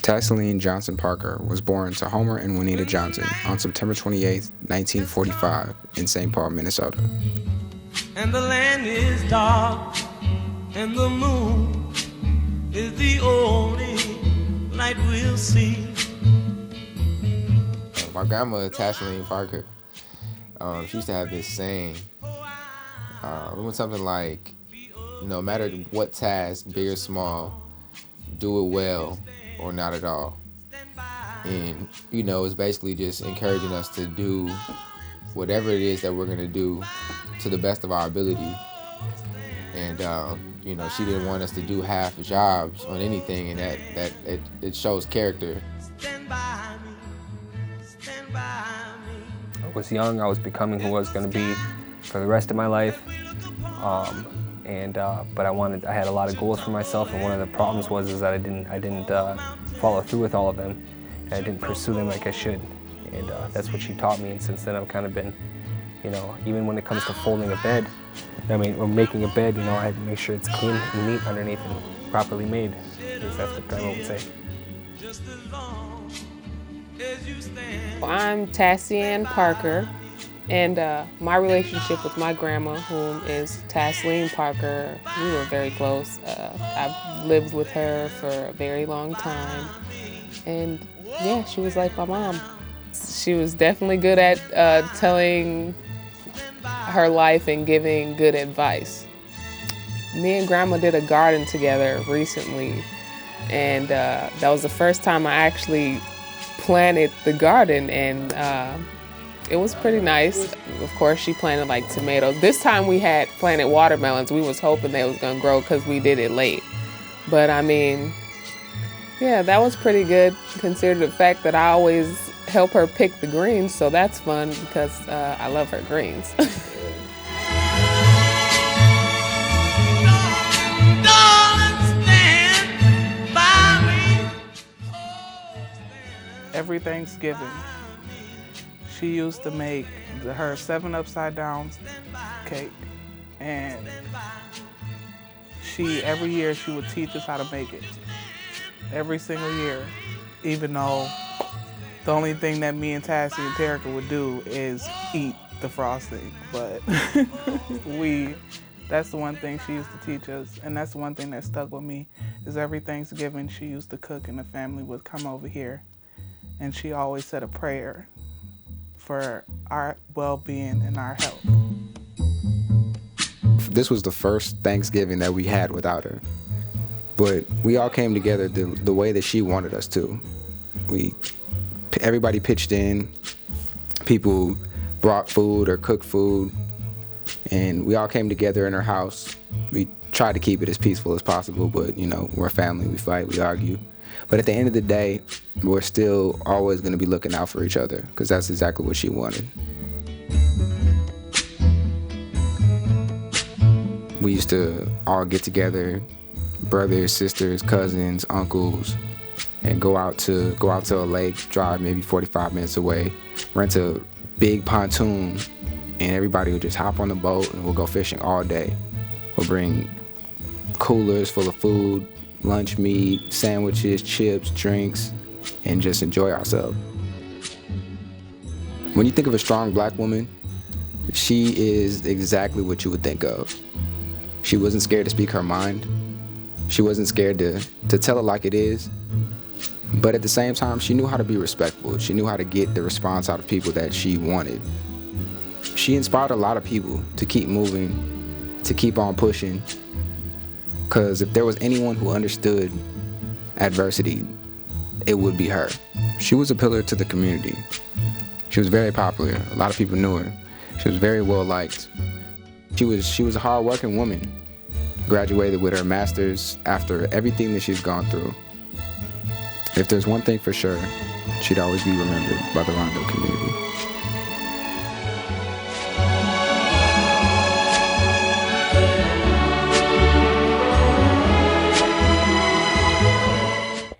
Tasslean Johnson Parker was born to Homer and Juanita Johnson on September 28, 1945, in St. Paul, Minnesota. And the land is dark, and the moon is the only light we'll see. My grandma, Tasslean Parker, she used to have this saying. It was something like, no matter what task, big or small, do it well or not at all. And, it's basically just encouraging us to do whatever it is that we're going to do to the best of our ability. And, she didn't want us to do half jobs on anything, and that it shows character. I was young, I was becoming who I was going to be for the rest of my life. But I had a lot of goals for myself, and one of the problems was that I didn't follow through with all of them, and I didn't pursue them like I should. And that's what she taught me, and since then I've kind of been, even when it comes to folding a bed, or making a bed, I have to make sure it's clean and neat underneath and properly made, because that's what Grandma would say. I'm Tasslean Parker, and my relationship with my grandma, whom is Tasslean Parker, we were very close. I've lived with her for a very long time, and yeah, she was like my mom. She was definitely good at telling her life and giving good advice. Me and Grandma did a garden together recently, and that was the first time I actually planted the garden, and it was pretty nice. Of course, she planted like tomatoes. This time we had planted watermelons. We was hoping they was gonna grow because we did it late. But yeah, that was pretty good considering the fact that I always help her pick the greens, so that's fun because I love her greens. Every Thanksgiving, she used to make her 7 upside down cake, and every year she would teach us how to make it. Every single year, even though the only thing that me and Tassie and Terica would do is eat the frosting, but that's the one thing she used to teach us, and that's the one thing that stuck with me, is every Thanksgiving she used to cook and the family would come over here, and she always said a prayer for our well-being and our health. This was the first Thanksgiving that we had without her, but we all came together the way that she wanted us to. Everybody pitched in, people brought food or cooked food, and we all came together in her house. We tried to keep it as peaceful as possible, but we're a family, we fight, we argue. But at the end of the day, we're still always going to be looking out for each other, because that's exactly what she wanted. We used to all get together, brothers, sisters, cousins, uncles, and go out to a lake, drive maybe 45 minutes away, rent a big pontoon, and everybody would just hop on the boat and we'll go fishing all day. We'll bring coolers full of food, lunch meat, sandwiches, chips, drinks, and just enjoy ourselves. When you think of a strong black woman, she is exactly what you would think of. She wasn't scared to speak her mind. She wasn't scared to tell it like it is. But at the same time, she knew how to be respectful. She knew how to get the response out of people that she wanted. She inspired a lot of people to keep moving, to keep on pushing. Because if there was anyone who understood adversity, it would be her. She was a pillar to the community. She was very popular. A lot of people knew her. She was very well liked. She was a hard-working woman. Graduated with her master's after everything that she's gone through. If there's one thing for sure, she'd always be remembered by the Rondo community.